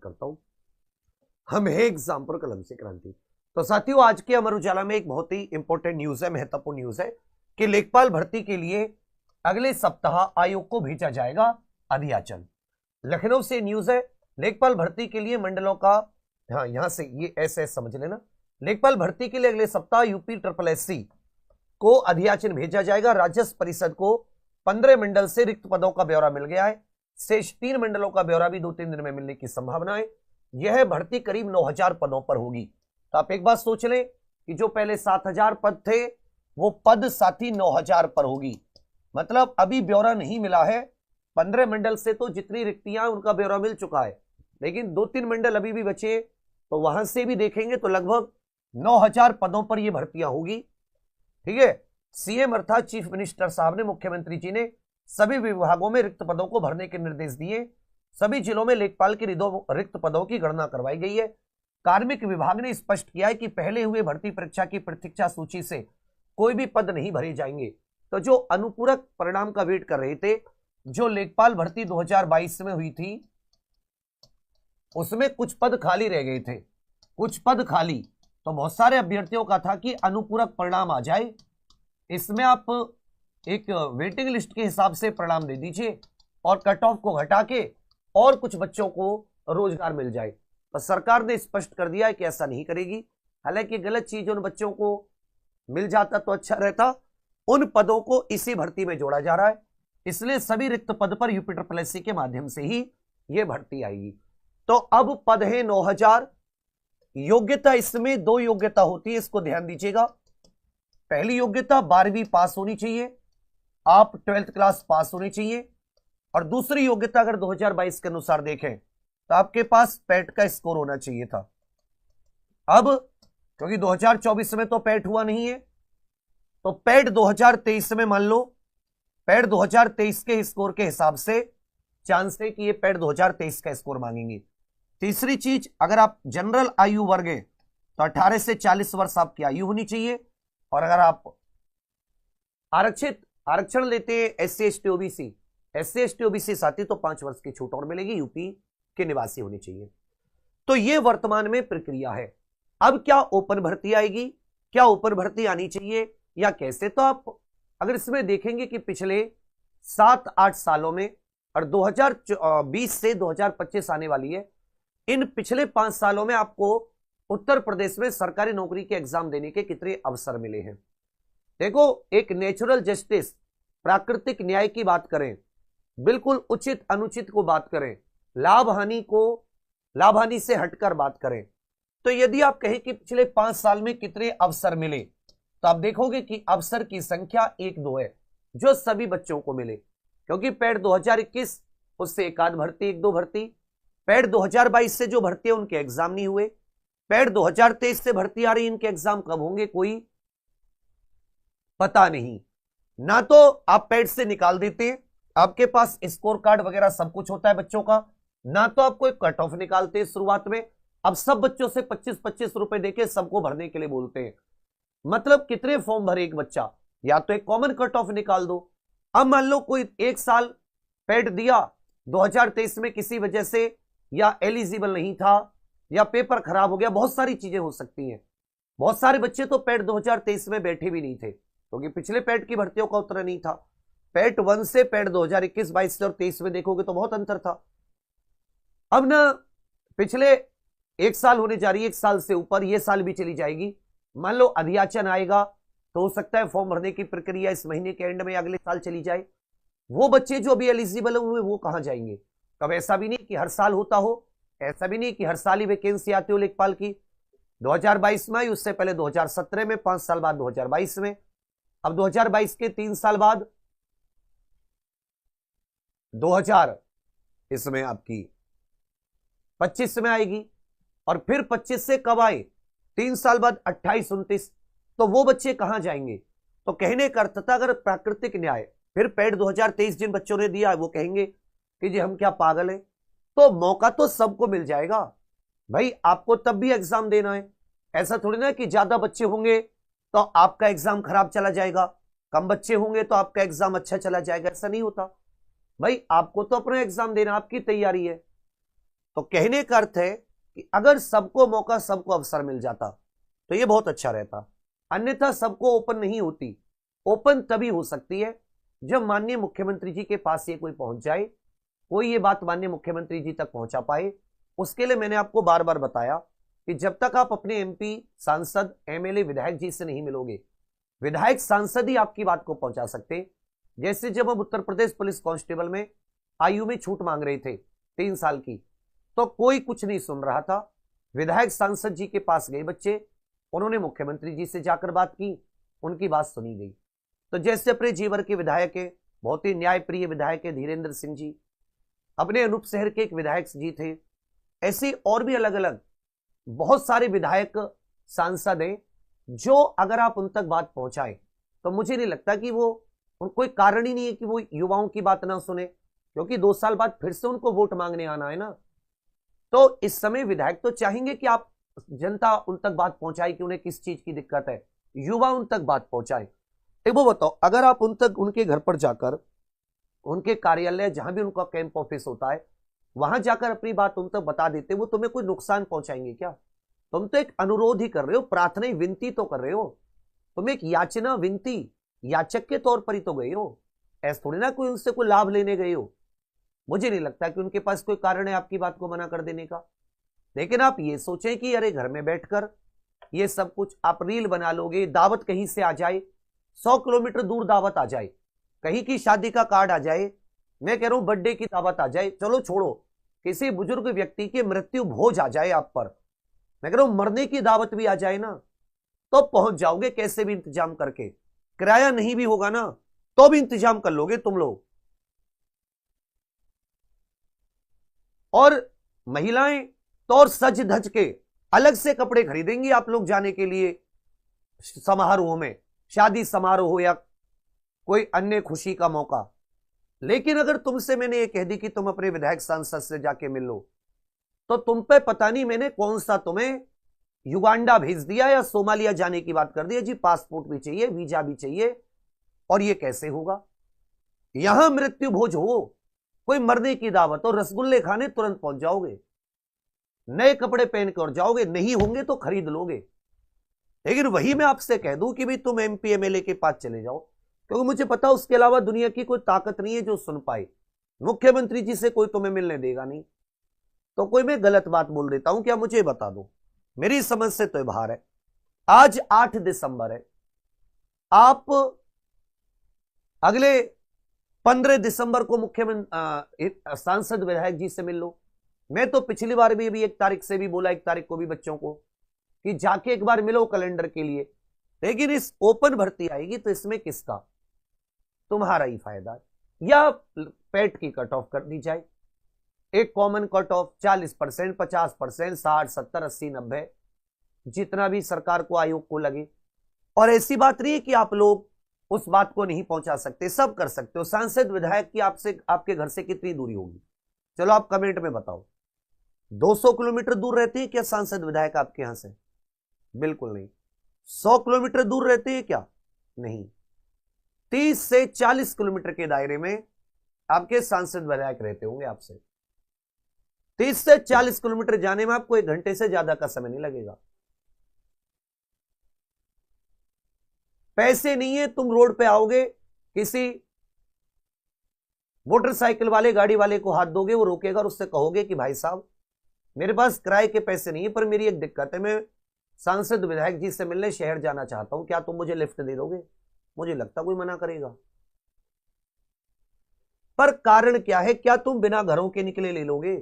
करता हूं। हम है एग्जाम पर कलम से क्रांति। तो साथियों, आज के अमर उजाला में एक बहुत ही इंपॉर्टेंट न्यूज है, महत्वपूर्ण न्यूज है कि लेखपाल भर्ती के लिए अगले सप्ताह आयोग को भेजा जाएगा अधियाचन। लखनऊ से न्यूज है, लेखपाल भर्ती के लिए मंडलों का, हाँ यहां से ये ऐसे समझ लेना, लेखपाल भर्ती के लिए अगले सप्ताह यूपी SSSC को अधियाचन भेजा जाएगा। राजस्व परिषद को 15 मंडल से रिक्त पदों का ब्यौरा मिल गया है। शेष 3 मंडलों का ब्यौरा भी 2-3 दिन में मिलने की संभावना है। यह भर्ती करीब 9000 पदों पर होगी। तो आप एक बात सोच लें कि जो पहले 7000 पद थे वो पद साथी 9000 पर होगी। मतलब अभी ब्यौरा नहीं मिला है। 15 मंडल से तो जितनी रिक्तियां उनका ब्यौरा मिल चुका है, लेकिन 2-3 मंडल अभी भी बचे, तो वहां से भी देखेंगे तो लगभग 9000 पदों पर यह भर्तियां होगी। ठीक है। सीएम अर्थात चीफ मिनिस्टर साहब ने, मुख्यमंत्री जी ने सभी विभागों में रिक्त पदों को भरने के निर्देश दिए। सभी जिलों में लेखपाल के रिक्त पदों की गणना करवाई गई है। कार्मिक विभाग ने स्पष्ट किया है कि पहले हुए भर्ती परीक्षा की प्रतीक्षा सूची से कोई भी पद नहीं भरे जाएंगे। तो जो अनुपूरक परिणाम का वेट कर रहे थे, जो लेखपाल भर्ती 2022 में हुई थी, उसमें कुछ पद खाली रह गए थे, कुछ पद खाली। तो बहुत सारे अभ्यर्थियों का था कि अनुपूरक परिणाम आ जाए, इसमें आप एक वेटिंग लिस्ट के हिसाब से परिणाम दे दीजिए और कट ऑफ को घटा के और कुछ बच्चों को रोजगार मिल जाए। पर सरकार ने स्पष्ट कर दिया है कि ऐसा नहीं करेगी। हालांकि गलत चीज, उन बच्चों को मिल जाता तो अच्छा रहता। उन पदों को इसी भर्ती में जोड़ा जा रहा है, इसलिए सभी रिक्त पद पर यूपी SSSC के माध्यम से ही यह भर्ती आएगी। तो अब पद है 9000। योग्यता, इसमें 2 योग्यता होती है, इसको ध्यान दीजिएगा। पहली योग्यता 12वीं पास होनी चाहिए, आप 12th क्लास पास होनी चाहिए। और दूसरी योग्यता अगर 2022 के अनुसार देखें तो आपके पास पैट का स्कोर होना चाहिए था। अब क्योंकि 2024 में तो पैट हुआ नहीं है, तो पैट 2023 में मान लो, पैट 2023 के स्कोर के हिसाब से चांस है कि ये पैट 2023 का स्कोर मांगेंगे। तीसरी चीज, अगर आप जनरल आयु वर्ग है तो 18 से 40 वर्ष आपकी आयु होनी चाहिए। और अगर आप आरक्षण लेते हैं SC ST OBC साथी, तो 5 वर्ष की छूट और मिलेगी। यूपी के निवासी होने चाहिए। तो यह वर्तमान में प्रक्रिया है। अब क्या ओपन भर्ती आएगी, क्या ओपन भर्ती आनी चाहिए या कैसे? तो आप अगर इसमें देखेंगे कि पिछले 7-8 सालों में, और 2020 से 2025 आने वाली है, इन पिछले 5 सालों में आपको उत्तर प्रदेश में सरकारी नौकरी के एग्जाम देने के कितने अवसर मिले हैं। देखो, एक नेचुरल जस्टिस, प्राकृतिक न्याय की बात करें, बिल्कुल उचित अनुचित को बात करें, लाभ हानि से हटकर बात करें, तो यदि आप कहें कि पिछले 5 साल में कितने अवसर मिले, तो आप देखोगे कि अवसर की संख्या 1-2 है जो सभी बच्चों को मिले। क्योंकि पैट 2021 उससे एक आध भर्ती, 1-2 भर्ती, पैट 2022 से जो भर्ती है उनके एग्जाम नहीं हुए, पैट 2023 से भर्ती आ रही, इनके एग्जाम कब होंगे कोई पता नहीं। ना तो आप पैट से निकाल देते हैं, आपके पास स्कोर कार्ड वगैरह सब कुछ होता है बच्चों का, ना तो आप कोई कट ऑफ निकालते हैं शुरुआत में। अब सब बच्चों से 25-25 रुपए देके सबको भरने के लिए बोलते हैं। मतलब कितने फॉर्म भरे एक बच्चा, या तो एक कॉमन कट ऑफ निकाल दो। अब मान लो कोई 1 साल पैट दिया, 2023 में किसी वजह से या एलिजिबल नहीं था या पेपर खराब हो गया, बहुत सारी चीजें हो सकती हैं। बहुत सारे बच्चे तो पैट 2023 में बैठे भी नहीं थे, क्योंकि पिछले पैट की भर्तियों का उत्तर नहीं था। पैट 1 से पैट 2021-22 से और 23 में देखोगे तो बहुत अंतर था। अब ना पिछले 1 साल होने जा रही है, 1 साल से ऊपर, ये साल भी चली जाएगी। मान लो अधियाचन आएगा तो हो सकता है फॉर्म भरने की प्रक्रिया इस महीने के एंड में अगले साल चली जाए। वो बच्चे जो अभी एलिजिबल हुए वो कहां जाएंगे? तब ऐसा भी नहीं कि हर साल होता हो, ऐसा भी नहीं कि हर साल ही वैकेंसी आती हो लेखपाल की। 2022 में आई, उससे पहले 2017 में, 5 साल बाद 2022 में, अब 2022 के 3 साल बाद 2000 इसमें आपकी 25 में आएगी, और फिर 25 से कब आए? 3 साल बाद 28-29। तो वो बच्चे कहां जाएंगे? तो कहने का अर्थ था, अगर प्राकृतिक न्याय, फिर पैट 2023 जिन बच्चों ने दिया वो कहेंगे कि जी हम क्या पागल हैं? तो मौका तो सबको मिल जाएगा भाई, आपको तब भी एग्जाम देना है। ऐसा थोड़ी ना कि ज्यादा बच्चे होंगे तो आपका एग्जाम खराब चला जाएगा, कम बच्चे होंगे तो आपका एग्जाम अच्छा चला जाएगा, ऐसा नहीं होता भाई। आपको तो अपना एग्जाम देना, आपकी तैयारी है। तो कहने का अर्थ है कि अगर सबको मौका, सबको अवसर मिल जाता तो ये बहुत अच्छा रहता, अन्यथा सबको ओपन नहीं होती। ओपन तभी हो सकती है जब माननीय मुख्यमंत्री जी के पास ये कोई पहुंच जाए, कोई ये बात माननीय मुख्यमंत्री जी तक पहुंचा पाए। उसके लिए मैंने आपको बार बार बताया कि जब तक आप अपने एमपी, सांसद, एमएलए, विधायक जी से नहीं मिलोगे, विधायक सांसद ही आपकी बात को पहुंचा सकते। जैसे जब हम उत्तर प्रदेश पुलिस कांस्टेबल में आयु में छूट मांग रहे थे 3 साल की, तो कोई कुछ नहीं सुन रहा था। विधायक सांसद जी के पास गए बच्चे, उन्होंने मुख्यमंत्री जी से जाकर बात की, उनकी बात सुनी गई। तो जैसे अपने जीवर के विधायक है, बहुत ही न्यायप्रिय विधायक है धीरेन्द्र सिंह जी, अपने अनूप शहर के एक विधायक जी थे, ऐसे और भी अलग अलग बहुत सारे विधायक, सांसद हैं जो अगर आप उन तक बात पहुंचाए तो मुझे नहीं लगता कि वो, कोई कारण ही नहीं है कि वो युवाओं की बात ना सुने, क्योंकि 2 साल बाद फिर से उनको वोट मांगने आना है ना। तो इस समय विधायक तो चाहेंगे कि आप, जनता उन तक बात पहुंचाए कि उन्हें किस चीज की दिक्कत है, युवा उन तक बात पहुंचाए। एक वो बताओ, अगर आप उन तक, उनके घर पर जाकर, उनके कार्यालय जहां भी उनका कैंप ऑफिस होता है, वहां जाकर अपनी बात उन तक बता देते, वो तुम्हें कोई नुकसान पहुंचाएंगे क्या? तुम तो एक अनुरोध ही कर रहे हो, प्रार्थना, विनती तो कर रहे हो, तुम एक याचना, विनती, याचक के तौर पर ही तो गए हो, ऐसा थोड़ी ना कोई उनसे कोई लाभ लेने गए हो। मुझे नहीं लगता कि उनके पास कोई कारण है आपकी बात को मना कर देने का। लेकिन आप ये सोचें कि अरे घर में बैठकर ये सब कुछ आप रील बना लोगे, दावत कहीं से आ जाए, 100 किलोमीटर दूर दावत आ जाए, कहीं की शादी का कार्ड आ जाए, मैं कह रहा हूं बर्थडे की दावत आ जाए, चलो छोड़ो, किसी बुजुर्ग व्यक्ति की मृत्यु भोज आ जाए आप पर, मैं कह रहा हूं मरने की दावत भी आ जाए ना, तो पहुंच जाओगे कैसे भी इंतजाम करके। किराया नहीं भी होगा ना तो भी इंतजाम कर लोगे तुम लोग। और महिलाएं तो और सज धज के अलग से कपड़े खरीदेंगी आप लोग जाने के लिए समारोह में, शादी समारोह हो या कोई अन्य खुशी का मौका। लेकिन अगर तुमसे मैंने ये कह दी कि तुम अपने विधायक सांसद से जाके मिल लो, तो तुम पे पता नहीं मैंने कौन सा तुम्हें युगांडा भेज दिया या सोमालिया जाने की बात कर दी जी, पासपोर्ट भी चाहिए, वीजा भी चाहिए, और ये कैसे होगा? यहां मृत्यु भोज हो, कोई मरने की दावत और रसगुल्ले खाने तुरंत पहुंच जाओगे, नए कपड़े पहन कर जाओगे, नहीं होंगे तो खरीद लोगे। लेकिन वही मैं आपसे कह दूं कि भाई तुम एमपी एमएलए के पास चले जाओ, क्योंकि मुझे पता उसके अलावा दुनिया की कोई ताकत नहीं है जो सुन पाए, मुख्यमंत्री जी से कोई तुम्हें मिलने देगा नहीं। तो कोई मैं गलत बात बोल देता हूं क्या, मुझे बता दो, मेरी समझ से तो बाहर है। आज 8 दिसंबर है, आप अगले 15 दिसंबर को मुख्यमंत्री, सांसद, विधायक जी से मिल लो। मैं तो पिछली बार भी 1 तारीख से भी बोला, 1 तारीख को भी बच्चों को कि जाके एक बार मिलो कैलेंडर के लिए। लेकिन इस ओपन भर्ती आएगी तो इसमें किसका, तुम्हारा ही फायदा है। या पेट की कट ऑफ कर दी जाए, एक कॉमन कट ऑफ 40%, 50%, 60, 70, 80, 90, जितना भी सरकार को, आयोग को लगे। और ऐसी बात नहीं है कि आप लोग उस बात को नहीं पहुंचा सकते, सब कर सकते हो। सांसद, विधायक की आपसे, आपके घर से कितनी दूरी होगी, चलो आप कमेंट में बताओ। 200 किलोमीटर दूर रहते हैं क्या सांसद, विधायक आपके यहां से? बिल्कुल नहीं। 100 किलोमीटर दूर रहते हैं क्या? नहीं। 30 से 40 किलोमीटर के दायरे में आपके सांसद, विधायक रहते होंगे आपसे। 30 से 40 किलोमीटर जाने में आपको 1 घंटे से ज्यादा का समय नहीं लगेगा। पैसे नहीं है, तुम रोड पे आओगे, किसी मोटरसाइकिल वाले, गाड़ी वाले को हाथ दोगे, वो रोकेगा और उससे कहोगे कि भाई साहब मेरे पास किराए के पैसे नहीं है, पर मेरी एक दिक्कत है, मैं सांसद, विधायक जी से मिलने शहर जाना चाहता हूं, क्या तुम मुझे लिफ्ट दे दोगे? मुझे लगता कोई मना करेगा। पर कारण क्या है, क्या तुम बिना घरों के निकले ले लोगे?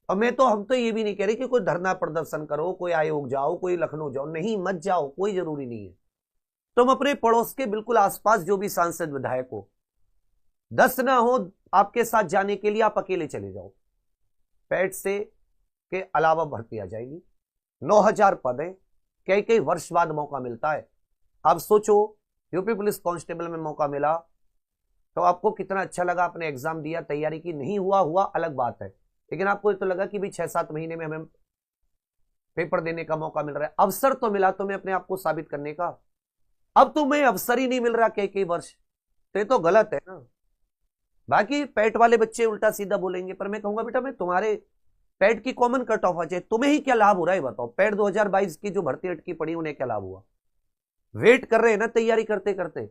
और हम तो ये भी नहीं कह रहे कि कोई धरना प्रदर्शन करो, कोई आयोग जाओ, कोई लखनऊ जाओ, नहीं, मत जाओ, कोई जरूरी नहीं है। तुम अपने पड़ोस के बिल्कुल आसपास जो भी सांसद, विधायक हो, 10 ना हो आपके साथ जाने के लिए, आप अकेले चले जाओ। पैट से के अलावा भर्ती आ जाएगी, 9000 पद है, कई वर्ष बाद मौका मिलता है। आप सोचो, यूपी पुलिस कांस्टेबल में मौका मिला तो आपको कितना अच्छा लगा, आपने एग्जाम दिया, तैयारी की, नहीं हुआ अलग बात है, लेकिन आपको तो लगा कि भाई 6-7 महीने में हमें पेपर देने का मौका मिल रहा है, अवसर तो मिला तुम्हें अपने आप को साबित करने का। अब तुम्हें अवसर ही नहीं मिल रहा कई वर्ष, तो ये तो गलत है ना। बाकी पेट वाले बच्चे उल्टा सीधा बोलेंगे, पर मैं कहूंगा बेटा मैं तुम्हारे पैट की कॉमन कट ऑफ आ जाए, तुम्हें ही क्या लाभ हो रहा है बताओ? पैट 2022 की जो भर्ती अटकी पड़ी उन्हें क्या लाभ हुआ? वेट कर रहे हैं ना तैयारी करते करते।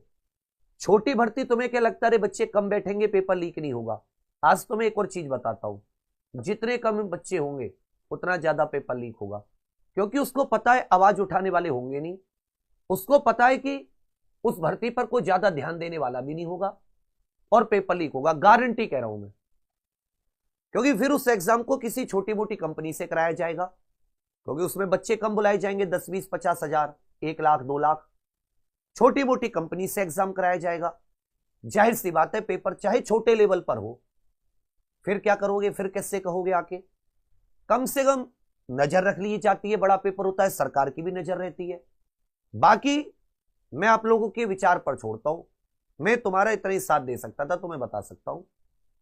छोटी भर्ती तुम्हें क्या लगता है बच्चे कम बैठेंगे पेपर लीक नहीं होगा? आज तुम्हें एक और चीज बताता हूं, जितने कम बच्चे होंगे उतना ज्यादा पेपर लीक होगा, क्योंकि उसको पता है आवाज उठाने वाले होंगे नहीं, उसको पता है कि उस भर्ती पर कोई ज्यादा ध्यान देने वाला भी नहीं होगा और पेपर लीक होगा, गारंटी कह रहा हूं मैं। क्योंकि फिर उस एग्जाम को किसी छोटी मोटी कंपनी से कराया जाएगा, क्योंकि उसमें बच्चे कम बुलाए जाएंगे, 10 20 50 हजार, 1 लाख 2 लाख, छोटी मोटी कंपनी से एग्जाम कराया जाएगा। जाहिर सी बात है पेपर चाहे छोटे लेवल पर हो, फिर क्या करोगे? फिर कैसे कहोगे आके? कम से कम नजर रख ली जाती है, बड़ा पेपर होता है, सरकार की भी नजर रहती है। बाकी मैं आप लोगों के विचार पर छोड़ता हूं, मैं तुम्हारा इतना ही साथ दे सकता था तो मैं बता सकता हूं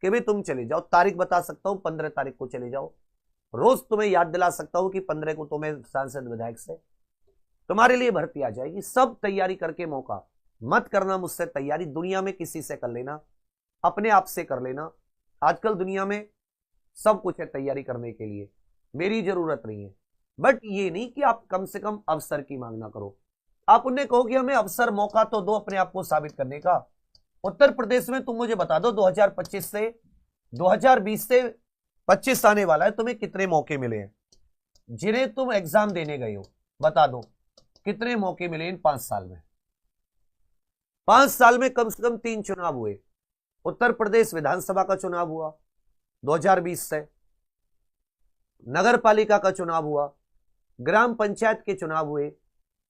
कि भाई तुम चले जाओ, तारीख बता सकता हूं 15 तारीख को चले जाओ, रोज तुम्हें याद दिला सकता हूं कि 15 को तुम्हें सांसद विधायक से तुम्हारे लिए भर्ती आ जाएगी। सब तैयारी करके मौका मत करना मुझसे तैयारी, दुनिया में किसी से कर लेना, अपने आप से कर लेना। आजकल दुनिया में सब कुछ है तैयारी करने के लिए, मेरी जरूरत नहीं है। बट ये नहीं कि आप कम से कम अवसर की मांग ना करो। आप उन्हें कहो कि हमें अवसर मौका तो दो अपने आप को साबित करने का। उत्तर प्रदेश में तुम मुझे बता दो 2025 से 2020 से 25 आने वाला है, तुम्हें कितने मौके मिले हैं जिन्हें तुम एग्जाम देने गए हो? बता दो कितने मौके मिले इन 5 साल में? 5 साल में कम से कम 3 चुनाव हुए। उत्तर प्रदेश विधानसभा का चुनाव हुआ 2020 से, नगर पालिका का चुनाव हुआ, ग्राम पंचायत के चुनाव हुए,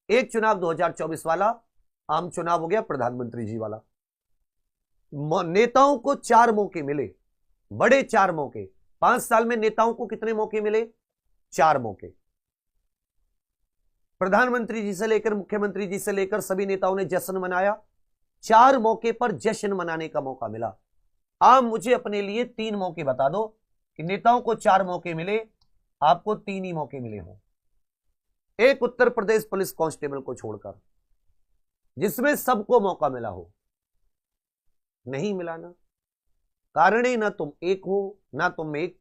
एक चुनाव 2024 वाला आम चुनाव हो गया, प्रधानमंत्री जी वाला। नेताओं को 4 मौके मिले, बड़े 4 मौके। 5 साल में नेताओं को कितने मौके मिले? 4 मौके। प्रधानमंत्री जी से लेकर मुख्यमंत्री जी से लेकर सभी नेताओं ने जश्न मनाया, 4 मौके पर जश्न मनाने का मौका मिला। आप मुझे अपने लिए 3 मौके बता दो कि नेताओं को 4 मौके मिले, आपको 3 ही मौके मिले हों। एक उत्तर प्रदेश पुलिस कांस्टेबल को छोड़कर जिसमें सबको मौका मिला हो, नहीं मिला ना। कारण ही ना तुम एक हो, ना तुम एक